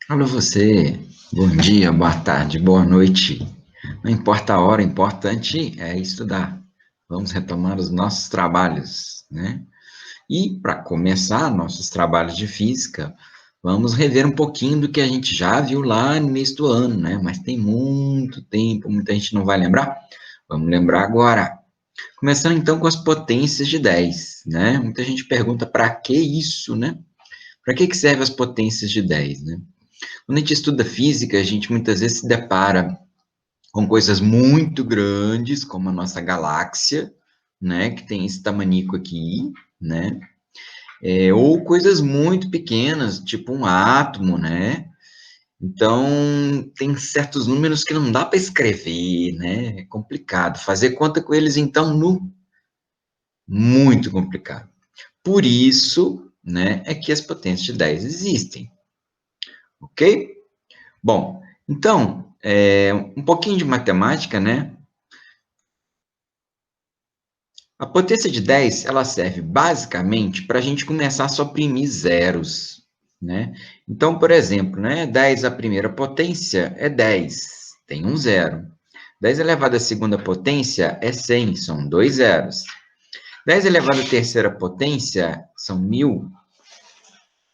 Alô você, bom dia, boa tarde, boa noite. Não importa a hora, o importante é estudar. Vamos retomar os nossos trabalhos, né? E para começar nossos trabalhos de física, vamos rever um pouquinho do que a gente já viu lá no início do ano, né? Mas tem muito tempo, muita gente não vai lembrar. Vamos lembrar agora. Começando então com as potências de 10, né? Muita gente pergunta para que isso, né? Para que servem as potências de 10, né? Quando a gente estuda física, a gente muitas vezes se depara com coisas muito grandes, como a nossa galáxia, né, que tem esse tamanico aqui, né, ou coisas muito pequenas, tipo um átomo, né, então tem certos números que não dá para escrever, né, é complicado. Fazer conta com eles, então, muito complicado. Por isso, né, é que as potências de 10 existem, ok? Bom, então, um pouquinho de matemática, né? A potência de 10, ela serve basicamente para a gente começar a suprimir zeros, né? Então, por exemplo, né, 10 à primeira potência é 10, tem um zero. 10 elevado à segunda potência é 100, são dois zeros. 10 elevado à terceira potência são 1000,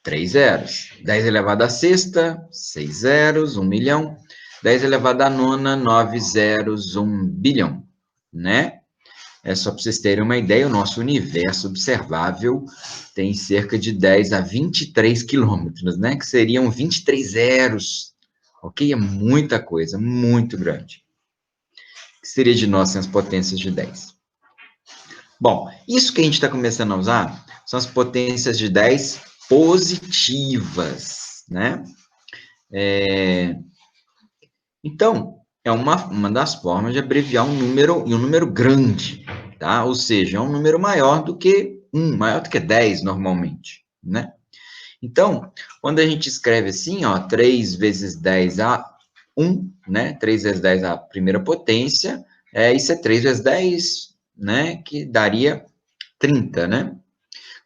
três zeros. 10 elevado à sexta, 6 zeros, 1 milhão. 10 elevado à nona, 9 zeros, 1 bilhão, né? É só para vocês terem uma ideia, o nosso universo observável tem cerca de 10 a 23 quilômetros, né? Que seriam 23 zeros, ok? É muita coisa, muito grande. O que seria de nós sem as potências de 10? Bom, isso que a gente está começando a usar são as potências de 10 positivas, né? Então, é uma das formas de abreviar um número grande, tá? Ou seja, é um número maior do que 1, maior do que 10 normalmente, né? Então, quando a gente escreve assim, ó, 3 vezes 10 a 1, né? 3 vezes 10 a primeira potência, isso é 3 vezes 10, né? Que daria 30, né?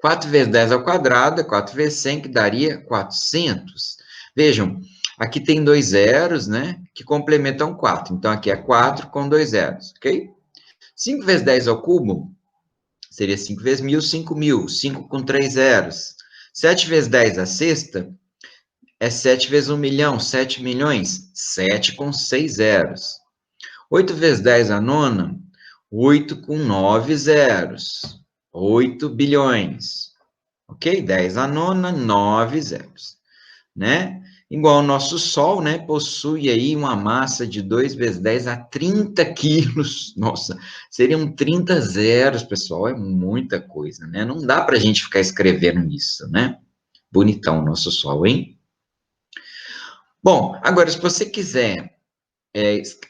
4 vezes 10 ao quadrado é 4 vezes 100, que daria 400. Vejam, aqui tem dois zeros, né, que complementam 4. Então, aqui é 4 com dois zeros, ok? 5 vezes 10 ao cubo seria 5 vezes 1000, 5000. 5 com 3 zeros. 7 vezes 10 à sexta é 7 vezes 1 milhão, 7 milhões. 7 com 6 zeros. 8 vezes 10 à nona, 8 com 9 zeros. 8 bilhões. Ok? 10 à nona, 9 zeros, né? Igual o nosso Sol, né? Possui aí uma massa de 2 vezes 10 a 30 quilos. Nossa, seriam 30 zeros, pessoal. É muita coisa, né? Não dá para a gente ficar escrevendo isso, né? Bonitão o nosso Sol, hein? Bom, agora, se você quiser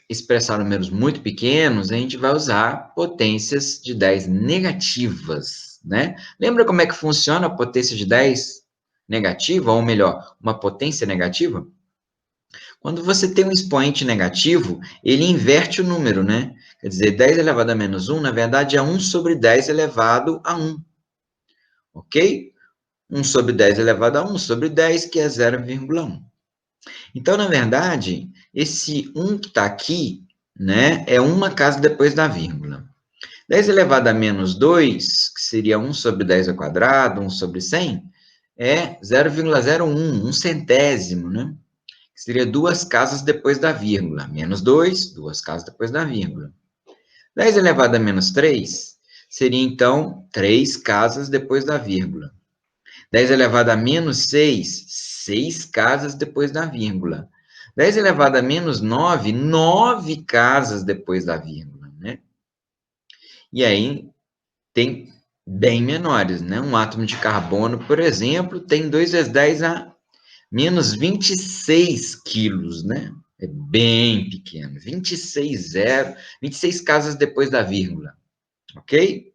expressar números muito pequenos, a gente vai usar potências de 10 negativas, né? Lembra como é que funciona a potência de 10 negativa, ou melhor, uma potência negativa? Quando você tem um expoente negativo, ele inverte o número, né? Quer dizer, 10 elevado a menos 1, na verdade, é 1 sobre 10 elevado a 1, ok? 1 sobre 10 elevado a 1 sobre 10, que é 0,1. Então, na verdade, esse 1 que está aqui, né, é uma casa depois da vírgula. 10 elevado a menos 2, que seria 1 sobre 10 ao quadrado, 1 sobre 100, é 0,01, um centésimo, né? Que seria duas casas depois da vírgula. Menos 2, duas casas depois da vírgula. 10 elevado a menos 3 seria, então, 3 casas depois da vírgula. 10 elevado a menos 6, 6 casas depois da vírgula. 10 elevado a menos 9, 9 casas depois da vírgula, né? E aí tem bem menores, né? Um átomo de carbono, por exemplo, tem 2 vezes 10 a menos 26 quilos, né? É bem pequeno. 26 casas depois da vírgula, ok?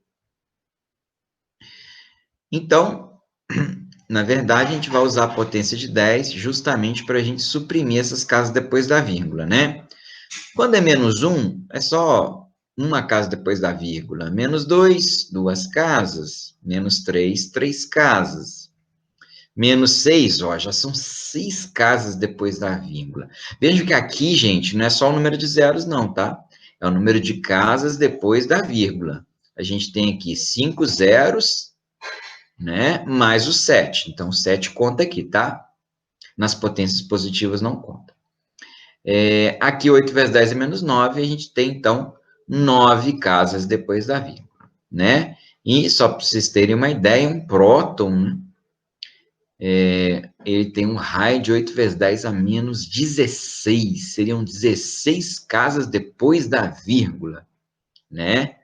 Então, na verdade, a gente vai usar a potência de 10 justamente para a gente suprimir essas casas depois da vírgula, né? Quando é menos 1, é só uma casa depois da vírgula. Menos 2, duas casas. Menos 3, três casas. Menos 6, ó, já são 6 casas depois da vírgula. Veja que aqui, gente, não é só o número de zeros, não, tá? É o número de casas depois da vírgula. A gente tem aqui 5 zeros, né? Mais o 7. Então, o 7 conta aqui, tá? Nas potências positivas não conta. Aqui, 8 vezes 10 é menos 9. A gente tem, então, 9 casas depois da vírgula, né? E, só para vocês terem uma ideia, um próton, né? Ele tem um raio de 8 vezes 10 a menos 16. Seriam 16 casas depois da vírgula, né?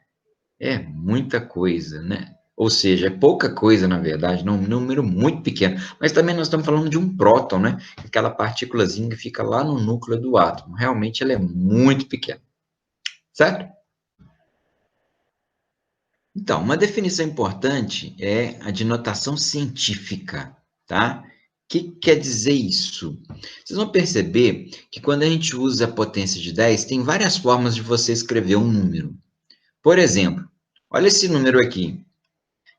É muita coisa, né? Ou seja, é pouca coisa, na verdade, um número muito pequeno. Mas também nós estamos falando de um próton, né? Aquela partículazinha que fica lá no núcleo do átomo. Realmente ela é muito pequena, certo? Então, uma definição importante é a de notação científica, tá? O que quer dizer isso? Vocês vão perceber que quando a gente usa a potência de 10, tem várias formas de você escrever um número. Por exemplo, olha esse número aqui.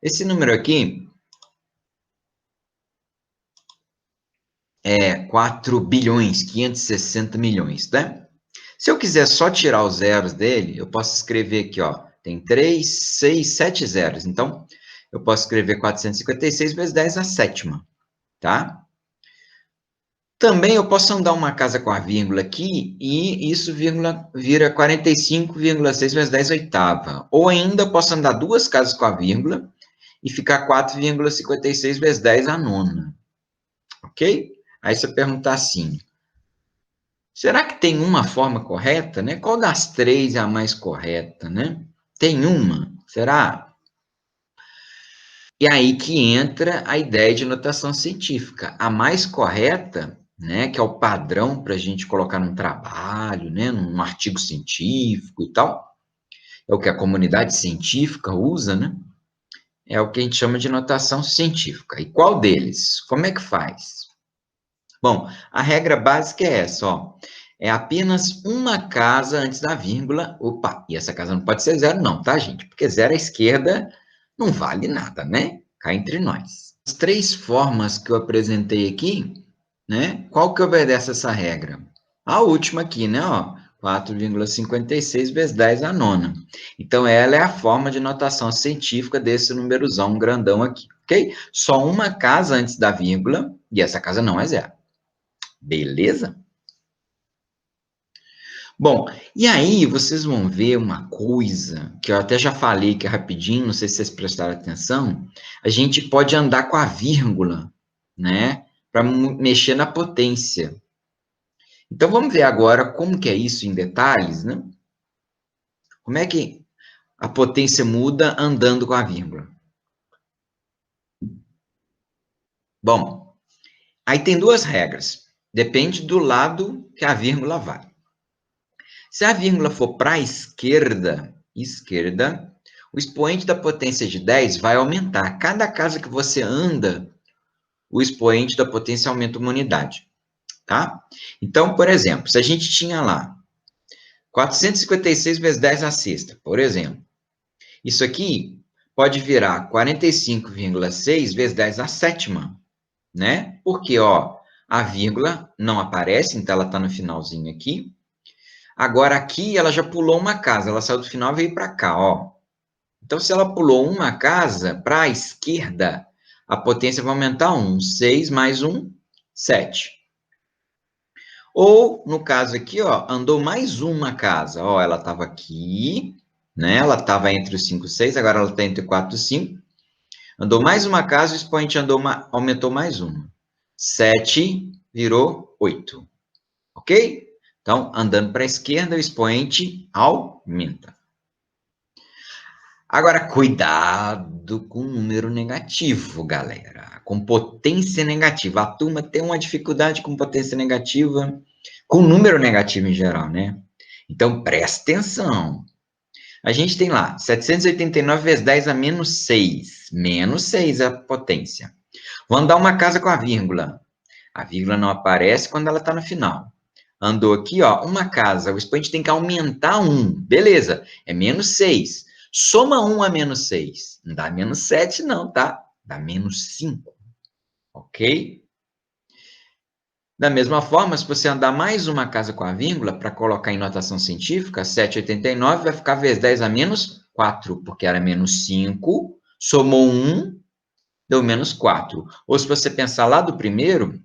Esse número aqui é 4 bilhões, 560 milhões, tá? Se eu quiser só tirar os zeros dele, eu posso escrever aqui, ó, tem 3, 6, 7 zeros. Então, eu posso escrever 456 vezes 10 a sétima, tá? Também eu posso andar uma casa com a vírgula aqui e isso vira 45,6 vezes 10 oitava. Ou ainda posso andar duas casas com a vírgula e ficar 4,56 vezes 10 a nona. Ok? Aí você perguntar assim, será que tem uma forma correta, né? Qual das três é a mais correta, né? Tem uma? Será? E aí que entra a ideia de notação científica. A mais correta, né, que é o padrão para a gente colocar num trabalho, né, num artigo científico e tal, é o que a comunidade científica usa, né? É o que a gente chama de notação científica. E qual deles? Como é que faz? Bom, a regra básica é essa, ó. É apenas uma casa antes da vírgula. Opa, e essa casa não pode ser zero, não, tá, gente? Porque zero à esquerda não vale nada, né? Cá entre nós. As três formas que eu apresentei aqui, né? Qual que obedece essa regra? A última aqui, né? Ó, 4,56 vezes 10 a nona. Então, ela é a forma de notação científica desse númerozão grandão aqui, ok? Só uma casa antes da vírgula, e essa casa não é zero. Beleza? Bom, e aí vocês vão ver uma coisa que eu até já falei que é rapidinho, não sei se vocês prestaram atenção. A gente pode andar com a vírgula, né? Para mexer na potência. Então vamos ver agora como que é isso em detalhes, né? Como é que a potência muda andando com a vírgula? Bom, aí tem duas regras. Depende do lado que a vírgula vai. Se a vírgula for para a esquerda, o expoente da potência de 10 vai aumentar. Cada casa que você anda, o expoente da potência aumenta uma unidade, tá? Então, por exemplo, se a gente tinha lá 456 vezes 10 à sexta, por exemplo, isso aqui pode virar 45,6 vezes 10 à sétima, né? Porque, ó, a vírgula não aparece, então ela está no finalzinho aqui. Agora, aqui, ela já pulou uma casa, ela saiu do final e veio para cá, ó. Então, se ela pulou uma casa para a esquerda, a potência vai aumentar 1. 6 mais 1, 7. Ou, no caso aqui, ó, andou mais uma casa. Ó, ela estava aqui, né? Ela estava entre os 5 e 6, agora ela está entre 4 e 5. Andou mais uma casa, o expoente aumentou mais uma. 7 virou 8. Ok? Então, andando para a esquerda, o expoente aumenta. Agora, cuidado com número negativo, galera. Com potência negativa. A turma tem uma dificuldade com potência negativa, com número negativo em geral, né? Então, presta atenção. A gente tem lá 789 vezes 10 a menos 6. Menos 6 é a potência. Vou andar uma casa com a vírgula. A vírgula não aparece quando ela está no final. Andou aqui, ó, uma casa. O expoente tem que aumentar 1. Beleza, é menos 6. Soma 1 a menos 6. Não dá menos 7, não, tá? Dá menos 5. ok? Da mesma forma, se você andar mais uma casa com a vírgula, para colocar em notação científica, 7,89 vai ficar vezes 10 a menos 4, porque era menos 5, somou 1, deu menos 4. Ou se você pensar lá do primeiro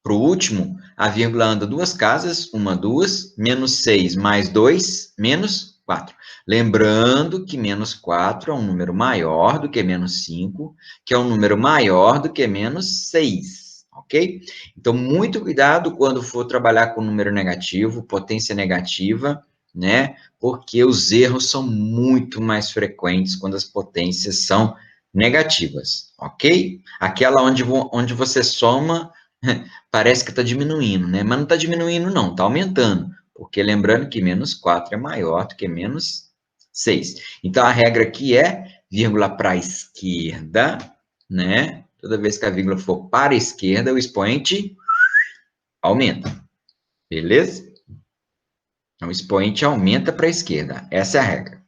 para o último, a vírgula anda duas casas, 1, 2, menos 6 mais 2, menos 4. Lembrando que menos 4 é um número maior do que menos 5, que é um número maior do que menos 6, ok? Então, muito cuidado quando for trabalhar com número negativo, potência negativa, né? Porque os erros são muito mais frequentes quando as potências são negativas, ok? Aquela onde você soma parece que está diminuindo, né? Mas não está diminuindo, não, está aumentando. Porque lembrando que menos 4 é maior do que menos 6. Então, a regra aqui é vírgula para a esquerda, né? Toda vez que a vírgula for para a esquerda, o expoente aumenta. Beleza? Então, o expoente aumenta para a esquerda. Essa é a regra.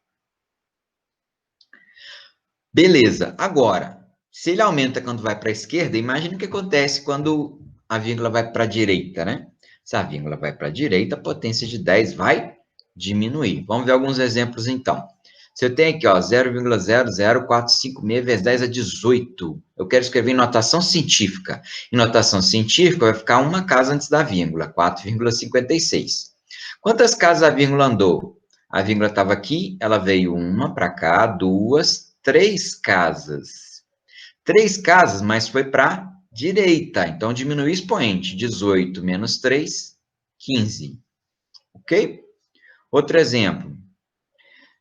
Beleza. Agora, se ele aumenta quando vai para a esquerda, imagine o que acontece quando a vírgula vai para a direita, né? Se a vírgula vai para a direita, a potência de 10 vai diminuir. Vamos ver alguns exemplos, então. Se eu tenho aqui, ó, 0,00456 vezes 10 é 18. Eu quero escrever em notação científica. Em notação científica, vai ficar uma casa antes da vírgula, 4,56. Quantas casas a vírgula andou? A vírgula estava aqui, ela veio uma para cá, duas, 3 casas. 3 casas, mas foi para a direita. Então, diminui o expoente. 18 menos 3, 15. Ok? Outro exemplo.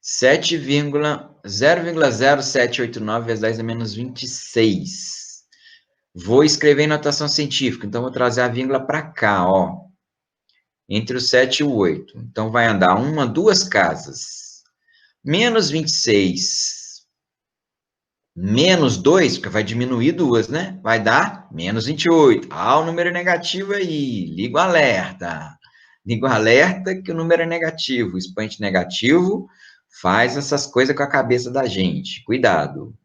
0,0789 vezes 10 é menos 26. Vou escrever em notação científica. Então, vou trazer a vírgula para cá, ó. Entre o 7 e o 8. Então, vai andar uma, duas casas. Menos 26 menos 2, porque vai diminuir duas, né? Vai dar menos 28. Ah, o número é negativo aí. Liga o alerta. Liga o alerta que o número é negativo. O expoente negativo faz essas coisas com a cabeça da gente. Cuidado.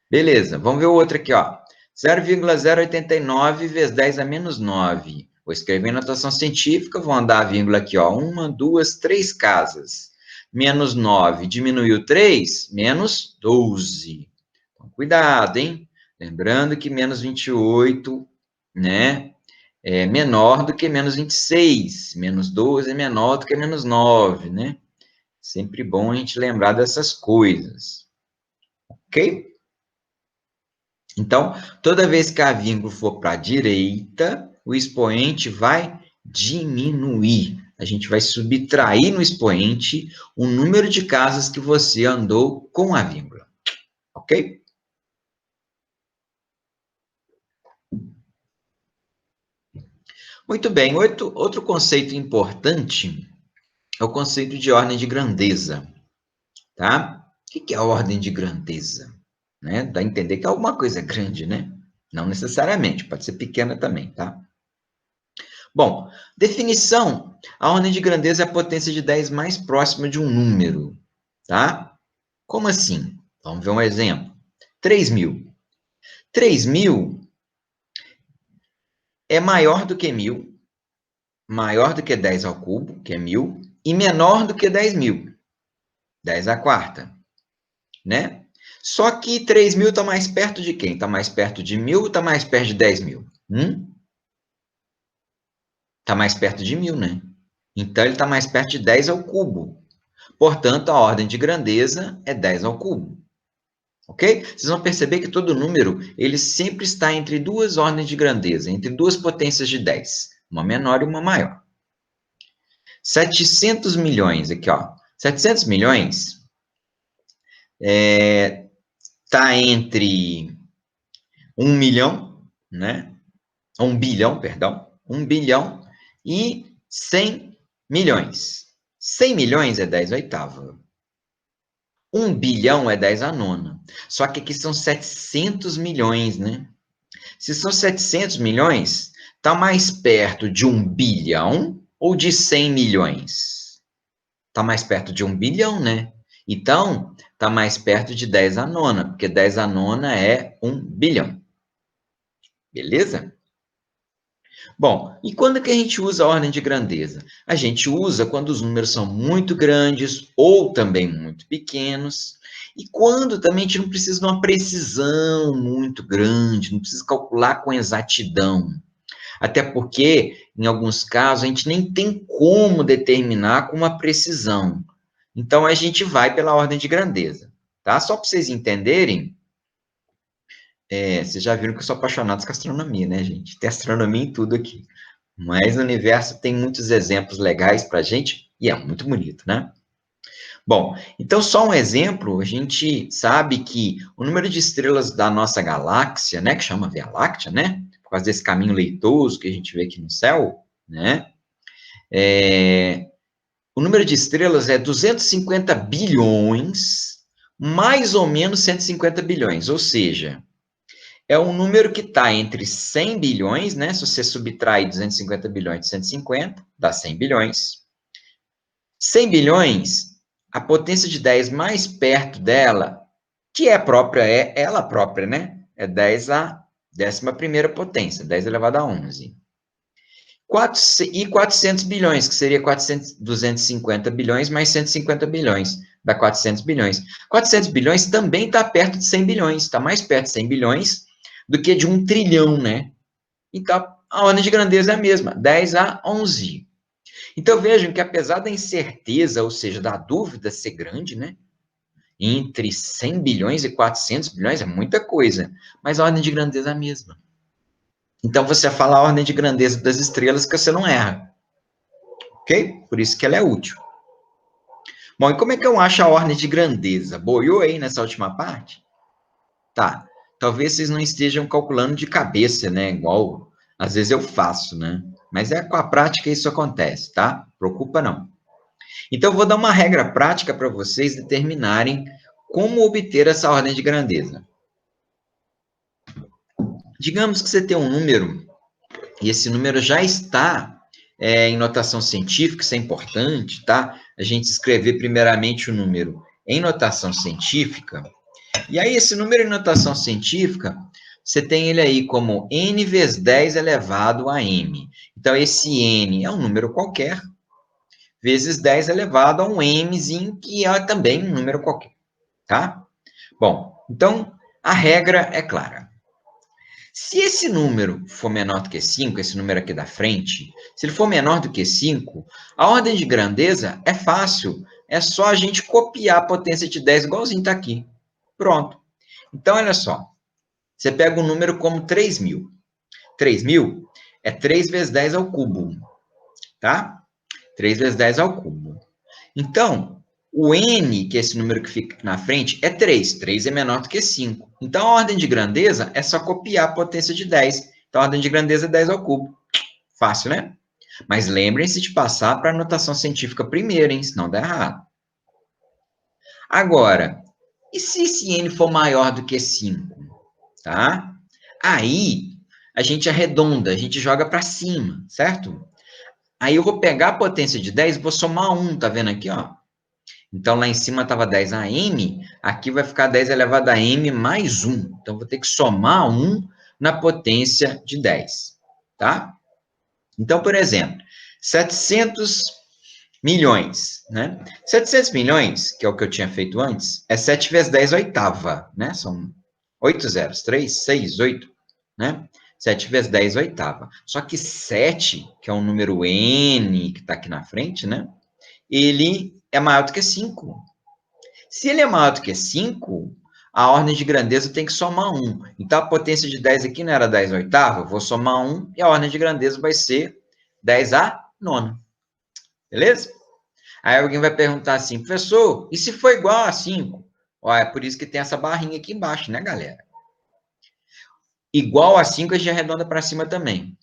Beleza, vamos ver o outro aqui, ó. 0,089 vezes 10 a menos 9. Vou escrever em notação científica, vou andar a vírgula aqui, ó. Uma, duas, 3 casas. Menos 9 diminuiu 3, menos 12. Então, cuidado, hein? Lembrando que menos 28, né, é menor do que menos 26. Menos 12 é menor do que menos 9, né? Sempre bom a gente lembrar dessas coisas. Ok? Então, toda vez que a vírgula for para a direita, o expoente vai diminuir. A gente vai subtrair no expoente o número de casas que você andou com a vírgula. Ok? Muito bem. Outro conceito importante é o conceito de ordem de grandeza. Tá? O que é a ordem de grandeza? Né? Dá a entender que é alguma coisa grande, né? Não necessariamente, pode ser pequena também, tá? Bom, definição. A ordem de grandeza é a potência de 10 mais próxima de um número, tá? Como assim? Vamos ver um exemplo. 3.000. 3.000 é maior do que 1.000, maior do que 10 ao cubo, que é 1.000, e menor do que 10.000, 10 à quarta, né? Só que 3.000 está mais perto de quem? Está mais perto de 1.000 ou está mais perto de 10.000? Está mais perto de 1.000, né? Então, ele está mais perto de 10 ao cubo. Portanto, a ordem de grandeza é 10 ao cubo. Ok? Vocês vão perceber que todo número, ele sempre está entre duas ordens de grandeza, entre duas potências de 10. Uma menor e uma maior. 700 milhões, aqui, ó. 700 milhões está entre 1 milhão, né? 1 bilhão, perdão. 1 bilhão e 100 milhões. 100 milhões é 10 oitava. 1 bilhão é 10 a nona. Só que aqui são 700 milhões, né? Se são 700 milhões, está mais perto de 1 bilhão ou de 100 milhões? Está mais perto de 1 bilhão, né? Então, está mais perto de 10 a nona, porque 10 a nona é 1 bilhão. Beleza? Bom, e quando que a gente usa a ordem de grandeza? A gente usa quando os números são muito grandes ou também muito pequenos, e quando também a gente não precisa de uma precisão muito grande, não precisa calcular com exatidão. Até porque, em alguns casos, a gente nem tem como determinar com uma precisão. Então, a gente vai pela ordem de grandeza, tá? Só para vocês entenderem, vocês já viram que eu sou apaixonado com astronomia, né, gente? Tem astronomia em tudo aqui. Mas o universo tem muitos exemplos legais para a gente e é muito bonito, né? Bom, então só um exemplo, a gente sabe que o número de estrelas da nossa galáxia, né, que chama Via Láctea, né, por causa desse caminho leitoso que a gente vê aqui no céu, né, o número de estrelas é 250 bilhões, mais ou menos 150 bilhões, ou seja, é um número que está entre 100 bilhões, né? Se você subtrai 250 bilhões de 150, dá 100 bilhões. 100 bilhões, a potência de 10 mais perto dela, que é própria, é ela própria, né? É 10 a 11ª potência, 10 elevado a 11. E 400 bilhões, que seria 250 bilhões mais 150 bilhões, dá 400 bilhões. 400 bilhões também está perto de 100 bilhões, está mais perto de 100 bilhões do que de 1 trilhão, né? Então, a ordem de grandeza é a mesma, 10 a 11. Então, vejam que apesar da incerteza, ou seja, da dúvida ser grande, né? Entre 100 bilhões e 400 bilhões é muita coisa, mas a ordem de grandeza é a mesma. Então, você fala a ordem de grandeza das estrelas que você não erra. Ok? Por isso que ela é útil. Bom, e como é que eu acho a ordem de grandeza? Boiou aí nessa última parte? Tá. Talvez vocês não estejam calculando de cabeça, né? Igual às vezes eu faço, né? Mas com a prática isso acontece, tá? Preocupa não. Então, eu vou dar uma regra prática para vocês determinarem como obter essa ordem de grandeza. Digamos que você tem um número, e esse número já está em notação científica, isso é importante, tá? A gente escrever primeiramente o número em notação científica, e aí esse número em notação científica, você tem ele aí como n vezes 10 elevado a m. Então, esse n é um número qualquer, vezes 10 elevado a um mzinho, que é também um número qualquer, tá? Bom, então, a regra é clara. Se esse número for menor do que 5, esse número aqui da frente, se ele for menor do que 5, a ordem de grandeza é fácil. É só a gente copiar a potência de 10 igualzinho está aqui. Pronto. Então, olha só. Você pega um número como 3.000. 3.000 é 3 vezes 10 ao cubo, tá? 3 vezes 10 ao cubo. Então, o n, que é esse número que fica aqui na frente, é 3. 3 é menor do que 5. Então, a ordem de grandeza é só copiar a potência de 10. Então, a ordem de grandeza é 10 ao cubo. Fácil, né? Mas lembrem-se de passar para a notação científica primeiro, hein? Senão dá errado. Agora, e se esse n for maior do que 5? Tá? Aí, a gente arredonda, a gente joga para cima, certo? Aí eu vou pegar a potência de 10 e vou somar 1, tá vendo aqui, ó? Então, lá em cima estava 10 a m, aqui vai ficar 10 elevado a m mais 1. Então, vou ter que somar 1 na potência de 10, tá? Então, por exemplo, 700 milhões, né? 700 milhões, que é o que eu tinha feito antes, é 7 vezes 10 oitava, né? São 8 zeros, 3, 6, 8, né? 7 vezes 10 oitava. Só que 7, que é um número n, que está aqui na frente, né? Ele é maior do que 5. Se ele é maior do que 5, a ordem de grandeza tem que somar 1. Então, a potência de 10 aqui não era 10 oitava, vou somar 1 e a ordem de grandeza vai ser 10 a nona. Beleza? Aí alguém vai perguntar assim, professor, e se for igual a 5? Ó, é por isso que tem essa barrinha aqui embaixo, né, galera? Igual a 5, a gente arredonda para cima também,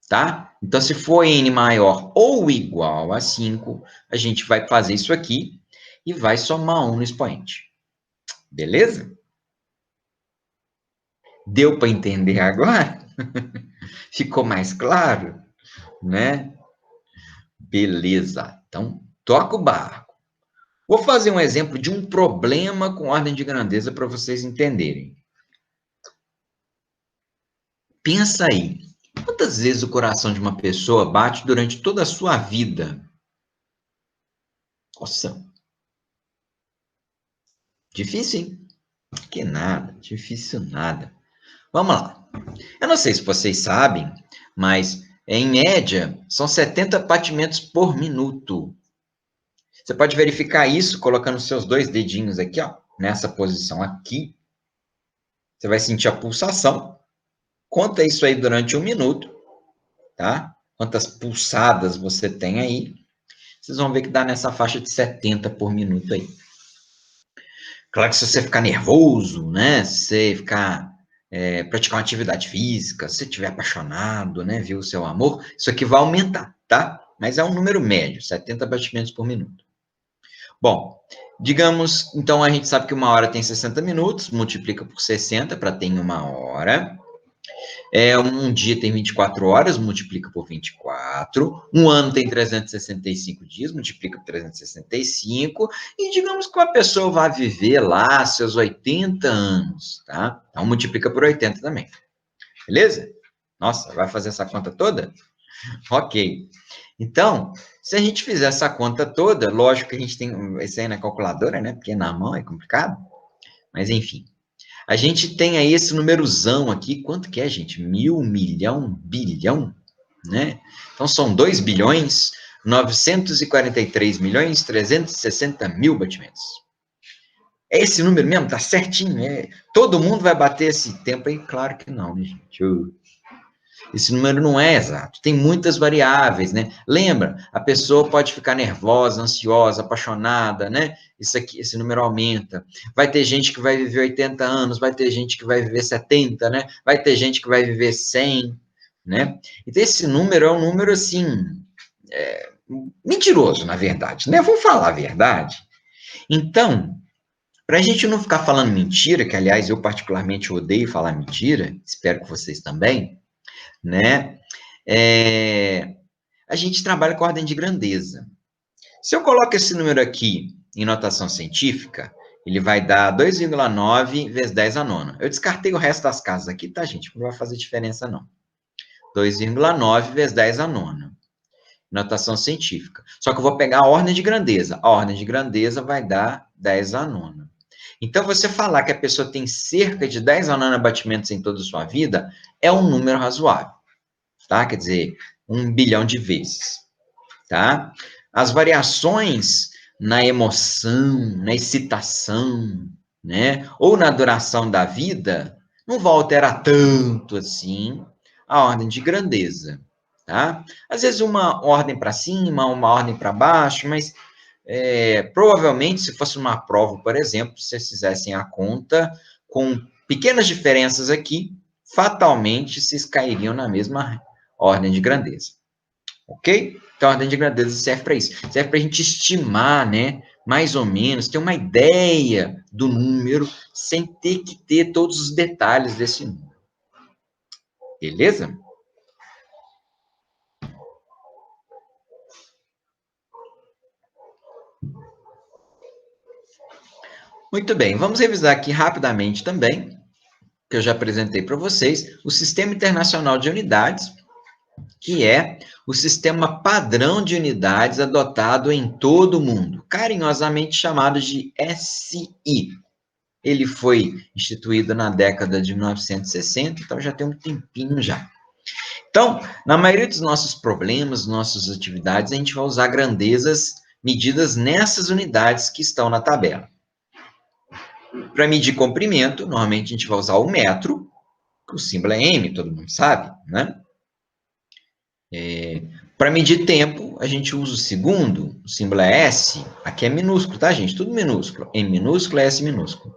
tá? Então, se for n maior ou igual a 5, a gente vai fazer isso aqui e vai somar 1 no expoente. Beleza? Deu para entender agora? Ficou mais claro? Né? Beleza. Então, toca o barco. Vou fazer um exemplo de um problema com ordem de grandeza para vocês entenderem. Pensa aí, quantas vezes o coração de uma pessoa bate durante toda a sua vida? Nossa, difícil, hein? Que nada, difícil nada. Vamos lá. Eu não sei se vocês sabem, mas em média são 70 batimentos por minuto. Você pode verificar isso colocando seus dois dedinhos aqui, ó, nessa posição aqui. Você vai sentir a pulsação. Conta isso aí durante 1 minuto, tá? Quantas pulsadas você tem aí. Vocês vão ver que dá nessa faixa de 70 por minuto aí. Claro que se você ficar nervoso, né? Se você ficar praticar uma atividade física, se você estiver apaixonado, né? Viu o seu amor, isso aqui vai aumentar, tá? Mas é um número médio, 70 batimentos por minuto. Bom, digamos, então a gente sabe que 1 hora tem 60 minutos, multiplica por 60 para ter em 1 hora. Um dia tem 24 horas, multiplica por 24. Um ano tem 365 dias, multiplica por 365. E digamos que uma pessoa vai viver lá seus 80 anos, tá? Então multiplica por 80 também. Beleza? Nossa, vai fazer essa conta toda? Ok. Então, se a gente fizer essa conta toda, lógico que a gente tem isso aí na calculadora, né? Porque na mão é complicado. Mas enfim. A gente tem aí esse numerozão aqui, quanto que é, gente? 1.000, milhão, bilhão, né? Então, são 2 bilhões, 943 milhões, 360 mil batimentos. É esse número mesmo? Tá certinho? Todo mundo vai bater esse tempo aí? Claro que não, né, gente? Esse número não é exato, tem muitas variáveis, né? Lembra, a pessoa pode ficar nervosa, ansiosa, apaixonada, né? Isso aqui, esse número aumenta. Vai ter gente que vai viver 80 anos, vai ter gente que vai viver 70, né? Vai ter gente que vai viver 100, né? Então, esse número é um número, assim, mentiroso, na verdade, né? Vamos falar a verdade. Então, para a gente não ficar falando mentira, que, aliás, eu particularmente odeio falar mentira, espero que vocês também, né? A gente trabalha com ordem de grandeza. Se eu coloco esse número aqui em notação científica, ele vai dar 2,9 vezes 10 a nona. Eu descartei o resto das casas aqui, tá, gente? Não vai fazer diferença, não. 2,9 vezes 10 a nona. Notação científica. Só que eu vou pegar a ordem de grandeza. A ordem de grandeza vai dar 10 a nona. Então, você falar que a pessoa tem cerca de 10 a nona batimentos em toda a sua vida é um número razoável, tá? Quer dizer, 1 bilhão de vezes, tá? As variações na emoção, na excitação, né? Ou na duração da vida, não vão alterar tanto assim a ordem de grandeza, tá? Às vezes uma ordem para cima, uma ordem para baixo, mas provavelmente, se fosse uma prova, por exemplo, se vocês fizessem a conta, com pequenas diferenças aqui, fatalmente vocês cairiam na mesma ordem de grandeza. Ok? Então, a ordem de grandeza serve para isso. Serve para a gente estimar, né? Mais ou menos, ter uma ideia do número, sem ter que ter todos os detalhes desse número. Beleza? Muito bem, vamos revisar aqui rapidamente também, que eu já apresentei para vocês, o Sistema Internacional de Unidades, que é o sistema padrão de unidades adotado em todo o mundo, carinhosamente chamado de SI. Ele foi instituído na década de 1960, então já tem um tempinho já. Então, na maioria dos nossos problemas, nossas atividades, a gente vai usar grandezas medidas nessas unidades que estão na tabela. Para medir comprimento, normalmente a gente vai usar o metro, que o símbolo é M, todo mundo sabe, né? Para medir tempo, a gente usa o segundo, o símbolo é S, aqui é minúsculo, tá, gente? Tudo minúsculo. M minúsculo, S minúsculo.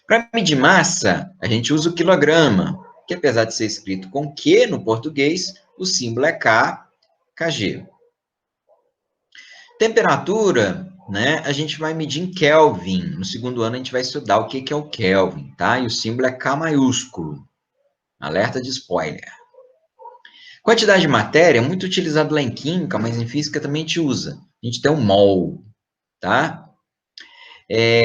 Para medir massa, a gente usa o quilograma, que apesar de ser escrito com Q no português, o símbolo é K, Kg. Temperatura, né? A gente vai medir em Kelvin. No segundo ano, a gente vai estudar o que é o Kelvin, tá? E o símbolo é K maiúsculo. Alerta de spoiler. Quantidade de matéria é muito utilizado lá em química, mas em física também a gente usa. A gente tem o mol, tá?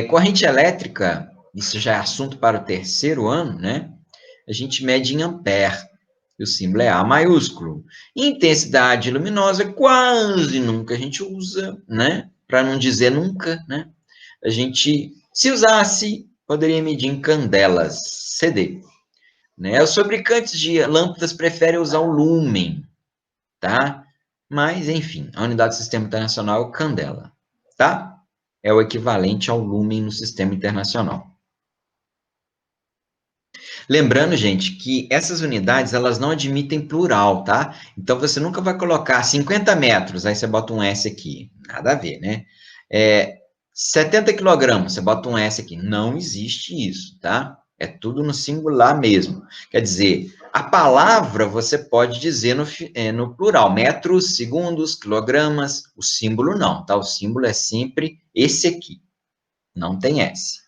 Corrente elétrica, isso já é assunto para o terceiro ano, né? A gente mede em ampere. que o símbolo é A maiúsculo. Intensidade luminosa quase nunca a gente usa, né? Para não dizer nunca, né? A gente, se usasse, poderia medir em candelas, CD. Né? Os fabricantes de lâmpadas preferem usar o lúmen, tá? Mas, enfim, a unidade do Sistema Internacional é o candela, tá? É o equivalente ao lúmen no Sistema Internacional. Lembrando, gente, que essas unidades, elas não admitem plural, tá? Então, você nunca vai colocar 50 metros, aí você bota um S aqui. Nada a ver, né? 70 quilogramas, você bota um S aqui. Não existe isso, tá? É tudo no singular mesmo. Quer dizer, a palavra você pode dizer no plural. Metros, segundos, quilogramas. O símbolo não, tá? O símbolo é sempre esse aqui. Não tem S.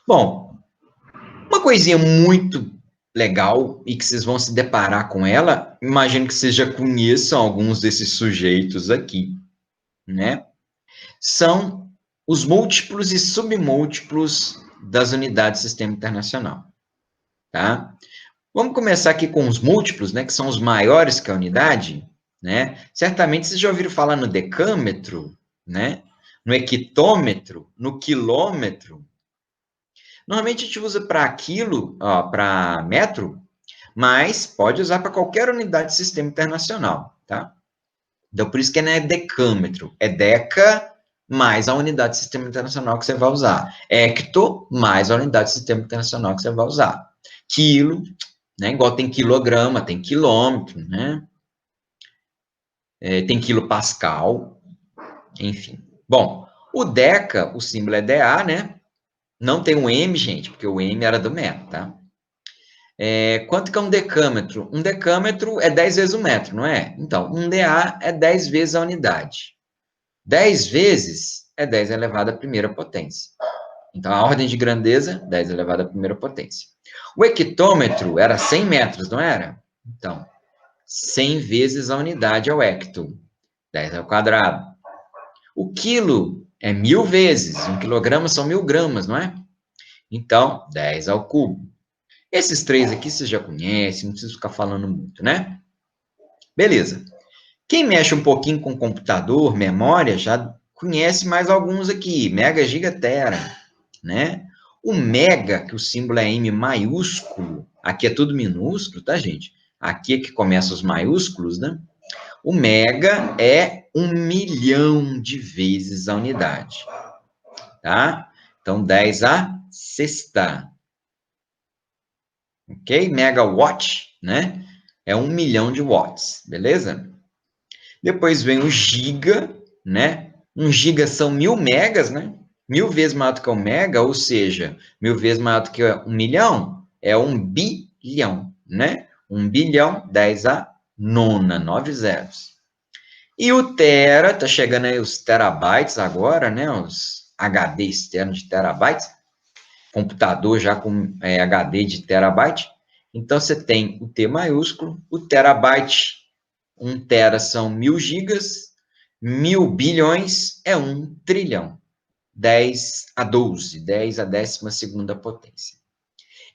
Bom, uma coisinha muito legal e que vocês vão se deparar com ela, imagino que vocês já conheçam alguns desses sujeitos aqui, né? São os múltiplos e submúltiplos das unidades do Sistema Internacional, tá? Vamos começar aqui com os múltiplos, né, que são os maiores que a unidade, né? Certamente vocês já ouviram falar no decâmetro, né? No hectômetro, no quilômetro. Normalmente a gente usa para quilo, para metro, mas pode usar para qualquer unidade de sistema internacional, tá? Então, por isso que não é decâmetro, é deca mais a unidade de sistema internacional que você vai usar. Hecto mais a unidade de sistema internacional que você vai usar. Quilo, né? Igual tem quilograma, tem quilômetro, né? Tem quilopascal, enfim. Bom, o deca, o símbolo é DA, né? Não tem o M, gente, porque o M era do metro, tá? Quanto que é um decâmetro? Um decâmetro é 10 vezes um metro, não é? Então, um DA é 10 vezes a unidade. 10 vezes é 10 elevado à primeira potência. Então, a ordem de grandeza, 10 elevado à primeira potência. O hectômetro era 100 metros, não era? Então, 100 vezes a unidade é o hecto, 10 ao quadrado. O quilo é 1000 vezes, 1 quilograma são 1000 gramas, não é? Então, 10 ao cubo. Esses três aqui vocês já conhecem, não preciso ficar falando muito, né? Beleza. Quem mexe um pouquinho com computador, memória, já conhece mais alguns aqui. Mega, giga, tera, né? O mega, que o símbolo é M maiúsculo, aqui é tudo minúsculo, tá, gente? Aqui é que começam os maiúsculos, né? O mega é 1.000.000 de vezes a unidade, tá? Então, 10 a sexta. Ok? Megawatt, né? É 1.000.000 de watts, beleza? Depois vem o giga, né? 1 giga são 1.000 megas, né? 1.000 vezes maior do que 1 mega, ou seja, 1.000 vezes maior do que 1 milhão, é 1 bilhão, né? 1 bilhão, 10 a nona, 9 zeros. E o tera, tá chegando aí os terabytes agora, né? Os HD externos de terabytes. Computador já com HD de terabyte. Então, você tem o T maiúsculo, o terabyte, 1 tera são 1.000 gigas, 1.000 bilhões é 1 trilhão, 10 a 12, 10 a 12ª potência.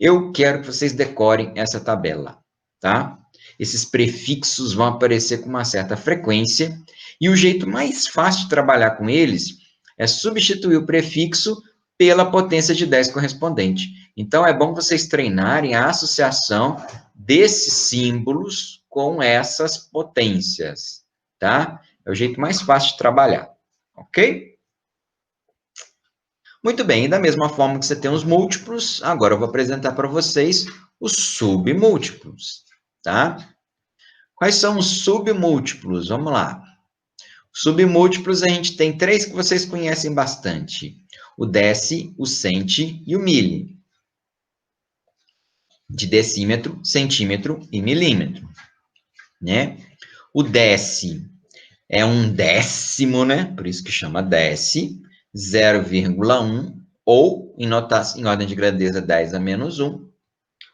Eu quero que vocês decorem essa tabela, tá? Esses prefixos vão aparecer com uma certa frequência, e o jeito mais fácil de trabalhar com eles é substituir o prefixo pela potência de 10 correspondente. Então, é bom vocês treinarem a associação desses símbolos com essas potências, tá? É o jeito mais fácil de trabalhar, ok? Muito bem, e da mesma forma que você tem os múltiplos, agora eu vou apresentar para vocês os submúltiplos, tá? Quais são os submúltiplos? Vamos lá. Submúltiplos, a gente tem 3 que vocês conhecem bastante. O deci, o centi e o mili. De decímetro, centímetro e milímetro, né? O deci é 1/10, né? Por isso que chama deci, 0,1, ou, em ordem de grandeza, 10 a menos 1.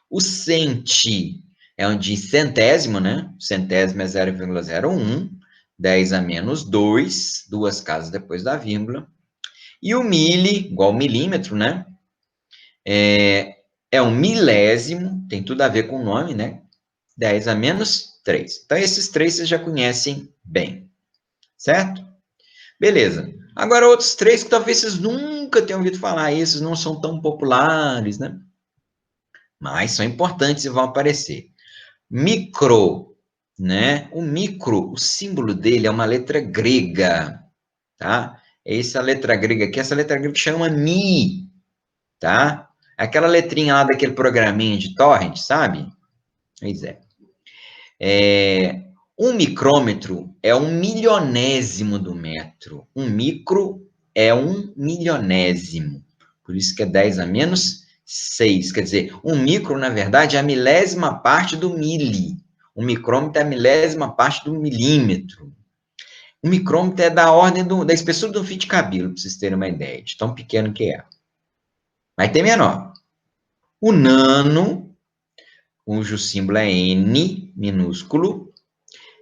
O centi é um de centésimo, né? Centésimo é 0,01, 10 a menos 2, 2 casas depois da vírgula. E o mili, igual milímetro, né? É um milésimo, tem tudo a ver com o nome, né? 10 a menos 3. Então, esses três vocês já conhecem bem, certo? Beleza. Agora, outros três que talvez vocês nunca tenham ouvido falar, esses não são tão populares, né? Mas são importantes e vão aparecer. Micro, né? O micro, o símbolo dele é uma letra grega, tá? Essa letra grega aqui, essa letra grega chama Mi, tá? Aquela letrinha lá daquele programinha de torrent, sabe? Pois é. Um micrômetro é um milionésimo do metro. Um micro é um milionésimo. Por isso que é 10 a menos 6. Quer dizer, um micro, na verdade, é a milésima parte do mili. Um micrômetro é a milésima parte do milímetro. Um micrômetro é da ordem da espessura do fio de cabelo, para vocês terem uma ideia de tão pequeno que é. Mas tem menor. O nano, cujo símbolo é N, minúsculo,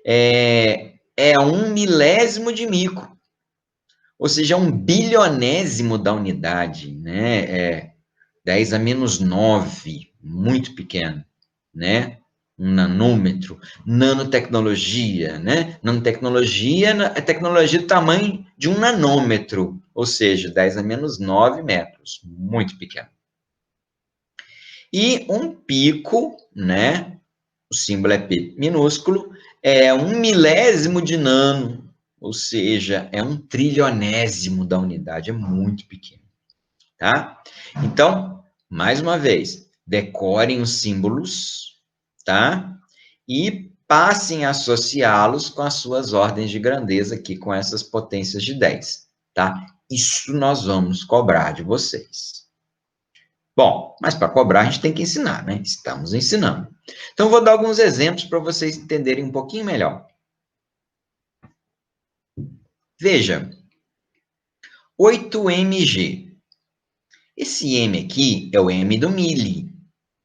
é um milésimo de micro, ou seja, um bilionésimo da unidade, né? 10 a menos 9, muito pequeno, né? Um nanômetro, nanotecnologia, né? Nanotecnologia é tecnologia do tamanho de um nanômetro, ou seja, 10 a menos 9 metros, muito pequeno. E um pico, né? O símbolo é P minúsculo, é um milésimo de nano, ou seja, é um trilionésimo da unidade, é muito pequeno, tá? Então, mais uma vez, decorem os símbolos, tá? E passem a associá-los com as suas ordens de grandeza aqui, com essas potências de 10, tá? Isso nós vamos cobrar de vocês. Bom, mas para cobrar a gente tem que ensinar, né? Estamos ensinando. Então, vou dar alguns exemplos para vocês entenderem um pouquinho melhor. Veja, 8mg. Esse m aqui é o m do mili,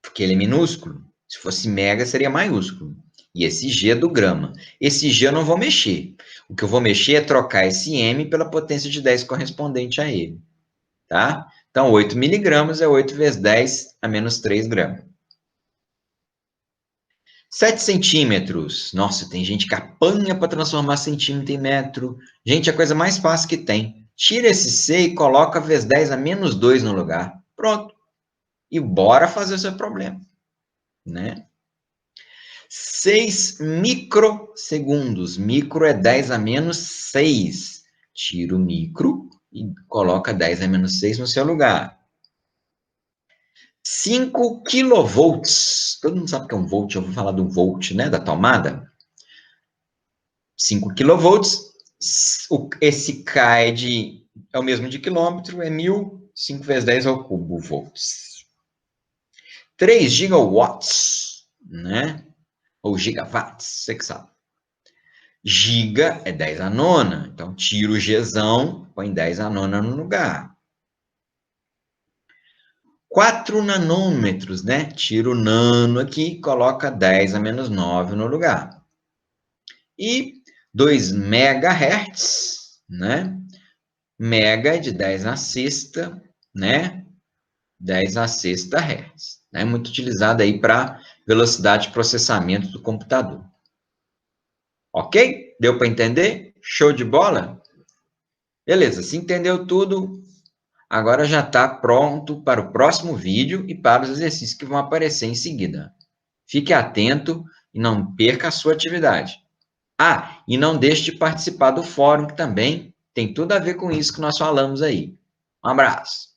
porque ele é minúsculo. Se fosse mega, seria maiúsculo. E esse g é do grama. Esse g eu não vou mexer. O que eu vou mexer é trocar esse m pela potência de 10 correspondente a ele, tá? Então, 8 miligramas é 8 vezes 10 a menos 3 gramas. 7 centímetros. Nossa, tem gente que apanha para transformar centímetro em metro. Gente, é a coisa mais fácil que tem. Tira esse C e coloca vezes 10 a menos 2 no lugar. Pronto. E bora fazer o seu problema, né? 6 microsegundos. Micro é 10 a menos 6. Tira o micro e coloca 10 a menos 6 no seu lugar. 5 kilovolts. Todo mundo sabe o que é um volt, eu vou falar do volt, né, da tomada. 5 kilovolts, esse K é o mesmo de quilômetro, é 1.000, 5 vezes 10 ao cubo, volts. 3 gigawatts, né? Ou gigawatts, você que sabe. Giga é 10 a nona, então tira o Gzão, põe 10 a nona no lugar. 4 nanômetros, né? Tira o nano aqui, coloca 10 a menos 9 no lugar. E 2 megahertz, né? Mega de 10 na sexta, né? 10 na sexta hertz. É muito utilizado aí para velocidade de processamento do computador. Ok? Deu para entender? Show de bola? Beleza, se entendeu tudo, agora já está pronto para o próximo vídeo e para os exercícios que vão aparecer em seguida. Fique atento e não perca a sua atividade. Ah, e não deixe de participar do fórum, que também tem tudo a ver com isso que nós falamos aí. Um abraço.